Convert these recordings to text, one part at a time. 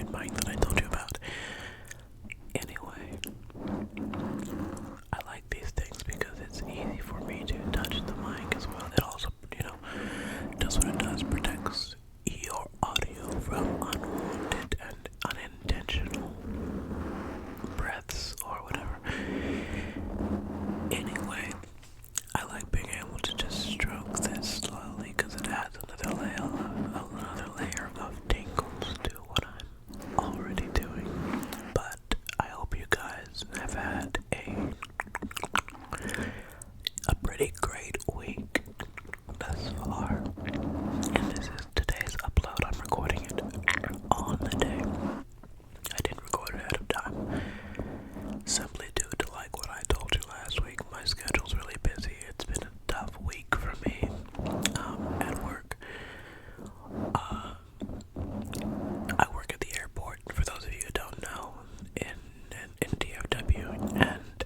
right mic that I told you about. Anyway, I like these things because it's easy for me to touch the mic as well. It also, does what it does, protects your audio from unwanted and unintentional breaths or whatever. Anyway, I like being able to just stroke this slowly because it adds another layer of tingles to what I'm already doing. But I hope you guys have had a pretty great week thus far. And this is today's upload. I'm recording it on the day. I didn't record it ahead of time. Simply due to like what I told you last week, my schedule's really busy. It's been a tough week for me at work. I work at the airport, for those of you who don't know, in DFW, and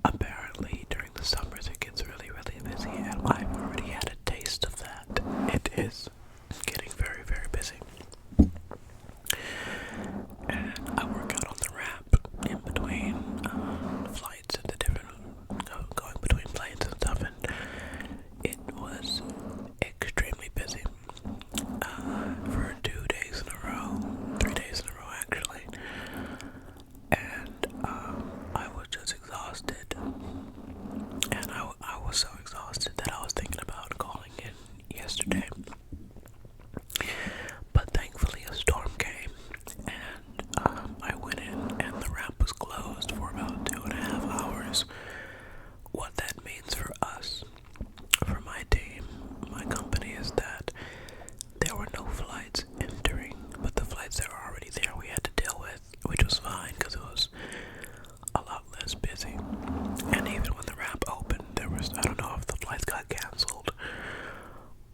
apparently during the summers it gets really, really busy, and I've already had a taste of that. It is getting very, very busy. And I work out on the ramp in between flights and the different, going between planes and stuff, and it was extremely busy for 2 days in a row, 3 days in a row actually, and I was just exhausted, and I was so exhausted that I was thinking about calling in yesterday, but thankfully a storm came, and I went in and the ramp was closed for about 2.5 hours. What that means for us, for my team, my company, is that there were no flights entering, but the flights that were already there we had to deal with, which was fine because it was a lot less busy. And even when the ramp opened, I don't know if the flights got canceled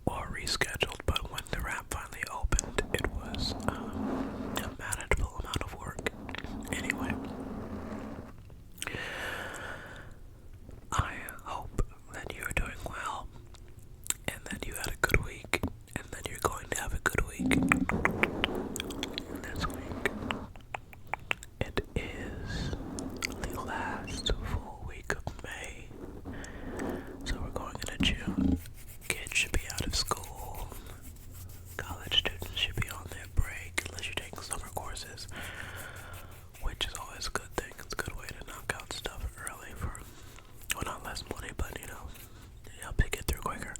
or rescheduled, but when the ramp finally opened, it was a manageable amount of work. Anyway, I hope that you're doing well and that you had a good week and that you're going to have a good week this week. It is the last full week of May, so we're going into June. Kids should be out of school. College students should be on their break unless you're taking summer courses, which is always a good thing. It's a good way to knock out stuff early for, well, not less money, but help you get through quicker.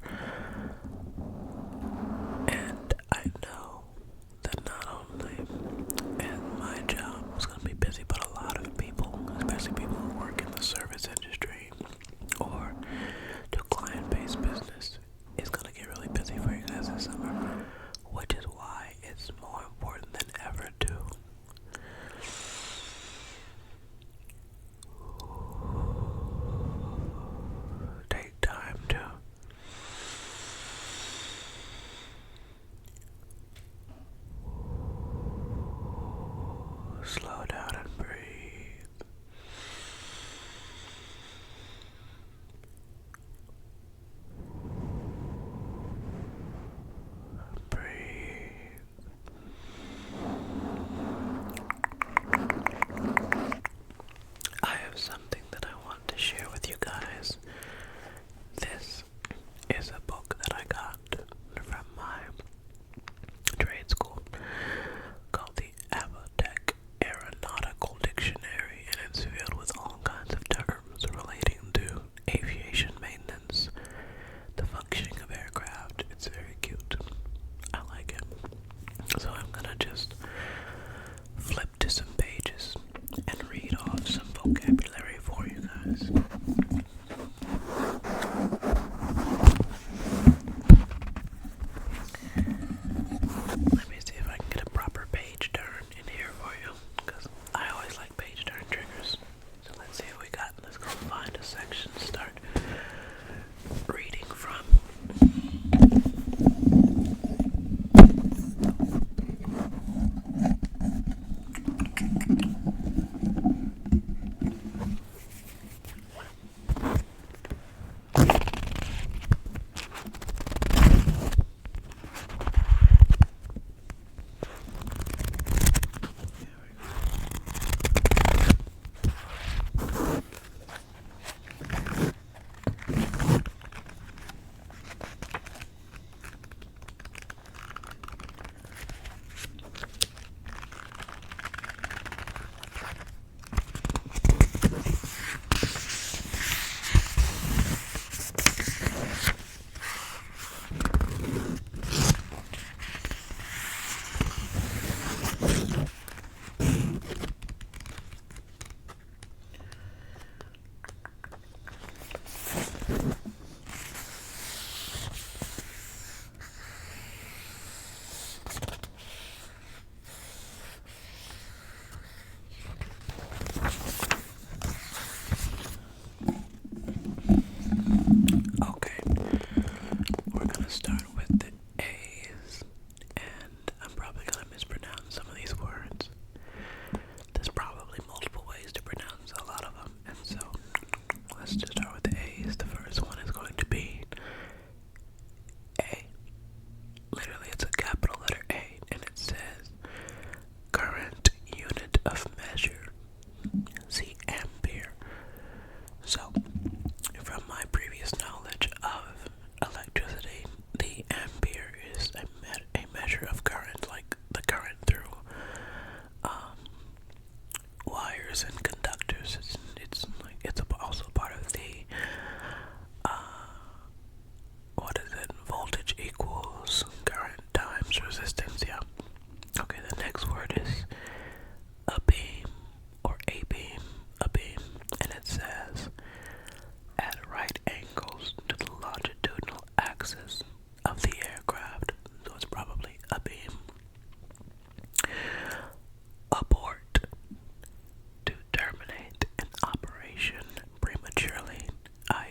And I know that not only is my job is going to be busy, but a lot of people, especially people who work in the service industry or do client-based business, is going to get really busy for you guys this summer, which is why it's more important than ever to take time to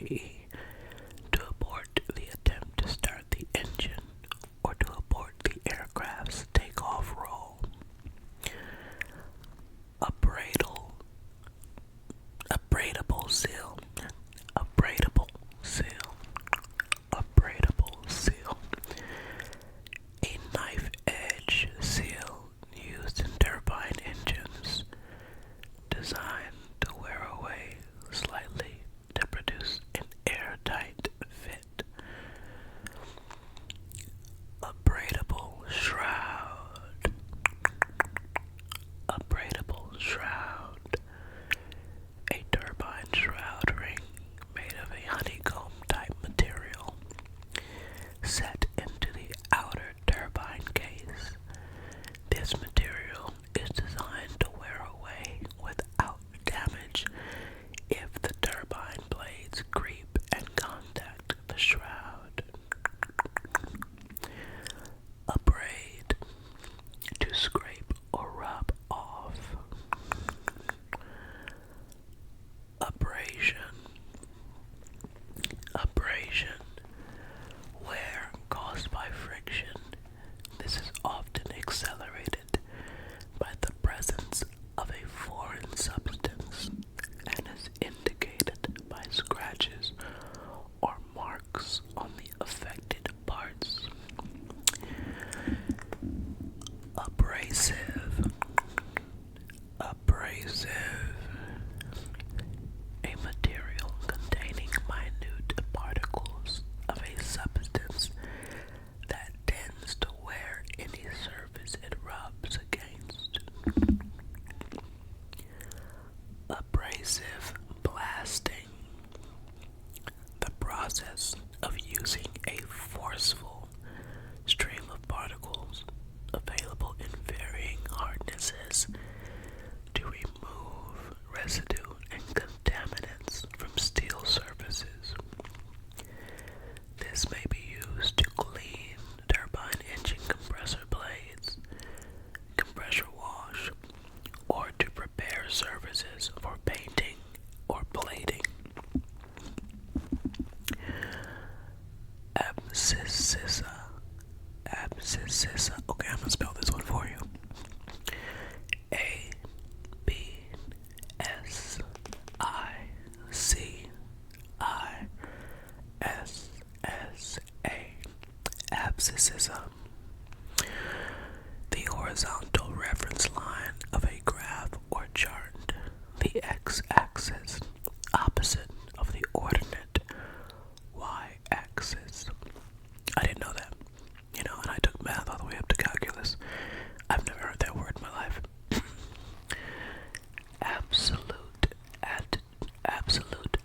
i.e., to abort the attempt to start the engine or to abort the aircraft's takeoff roll. Abradable seal, abradable seal, abradable seal. A knife edge seal used in turbine engines, designed to wear away slightly to produce an airtight fit. Abradable shroud, abradable shroud. A turbine shroud ring made of a honeycomb type material set into the outer turbine case. This material is designed to wear away without damage if the turbine blades creep and contact the shroud. Abrade, to scrape or rub off. Abrasion, abrasion, wear caused by friction. This is often accelerated by the presence of a foreign substance and is indicated by scratches or marks on the affected parts. Abrasive, abrasive, a material containing minute particles of a substance that tends to wear any surface it rubs against. Abrasive blasting, the process of using a forceful stream of particles available in varying hardnesses to remove residue and contaminants from steel surfaces. This may be used to clean turbine engine compressor blades, compressor wash, or to prepare surfaces for painting or plating. Abscissa, abscissa. Okay, I'm gonna spell this one for you. A-B-S-I-C-I-S-S-A. Abscissism. The horizontal reference line of a graph or chart. The x-axis opposite of the ordinate y-axis. I didn't know that. And I took math all the way up to calculus. I've never heard that word in my life. Absolute altitude.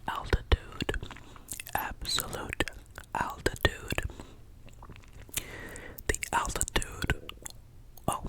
Absolute altitude. The altitude. Oh,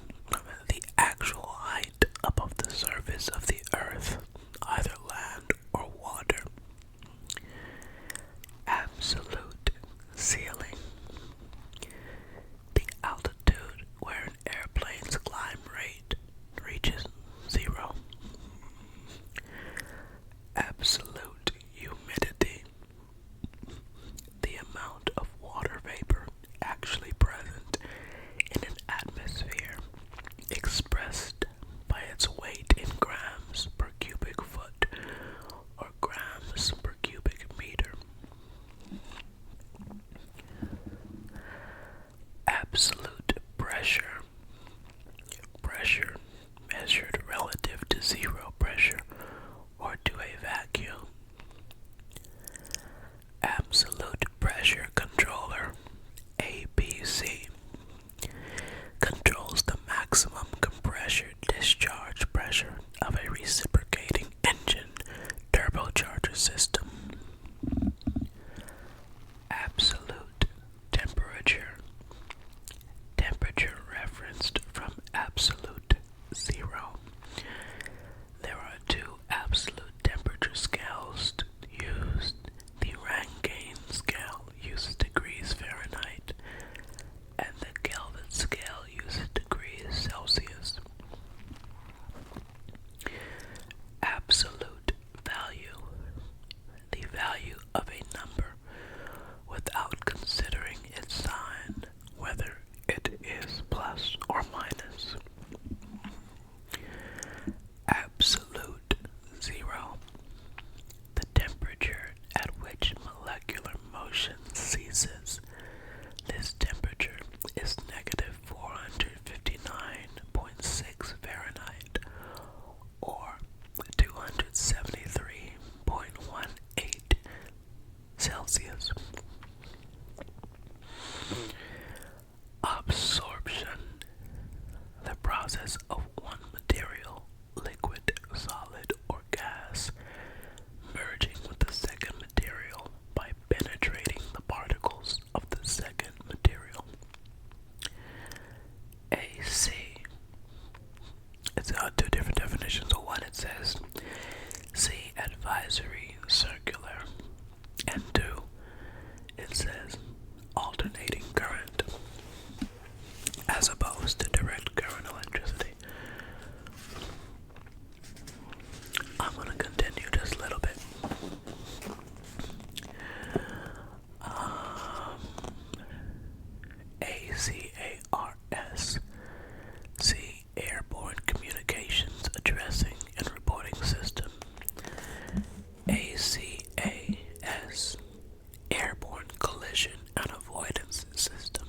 gaseous. Absorption, the process of one material, liquid, solid, or gas, merging with the second material by penetrating the particles of the second material. AC. It's two different definitions. So one, it says C, advisory, circular, and two, it says alternating current, as opposed to direct current electricity. I'm going to continue just a little bit. ACARS. C. Airborne Communications Addressing and Reporting System. ACAS. Airborne Collision and Avoidance System.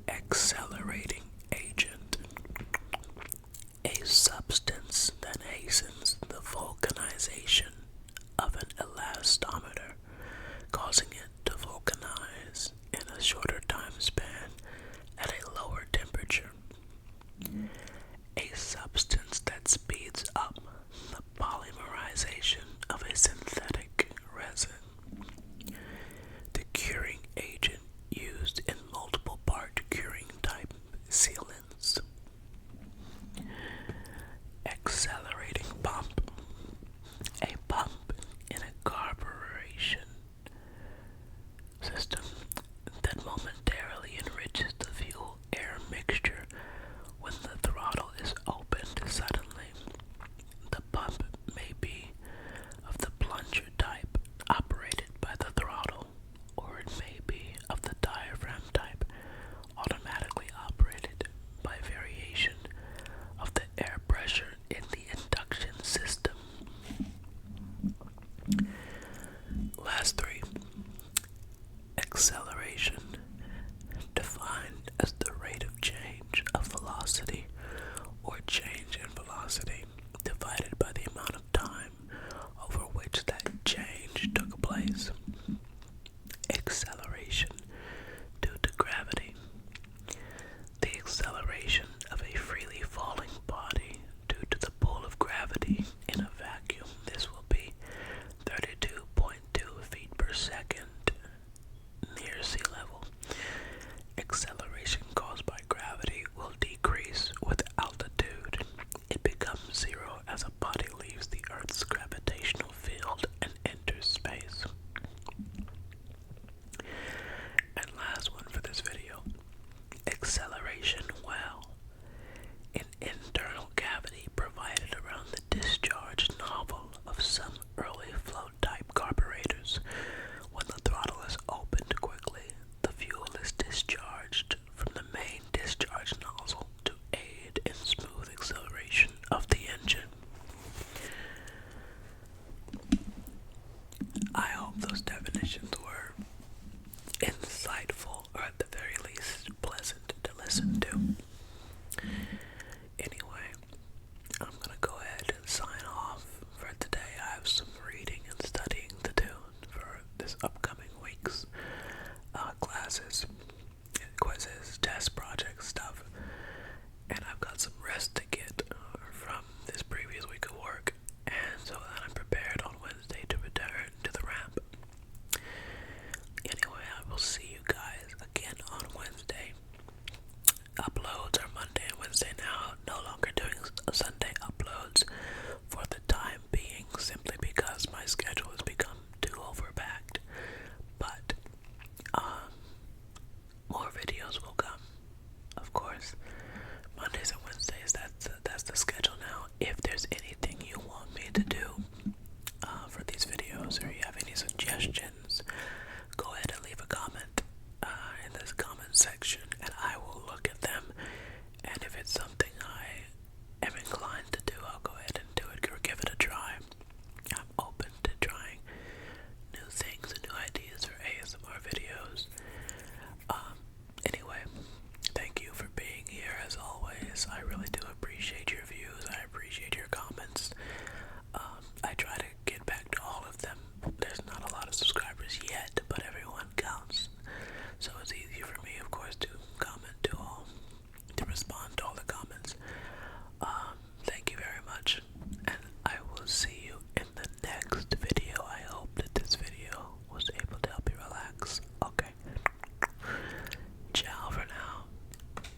Accelerating agent. A substance that hastens the vulcanization of an elastometer, causing it to vulcanize in a shorter time span at a lower temperature. A substance that speeds up the polymerization of a synthetic resin. The curing agent used in multiple part curing type sealants. Accelerating pump. A pump in a carburation system that momentarily enriches the fuel-air mixture when the throttle is opened suddenly. The pump may be of the plunger type, operated by the throttle, or it may be of the diaphragm type, automatically operated by variation of the air pressure in the induction system. Last three.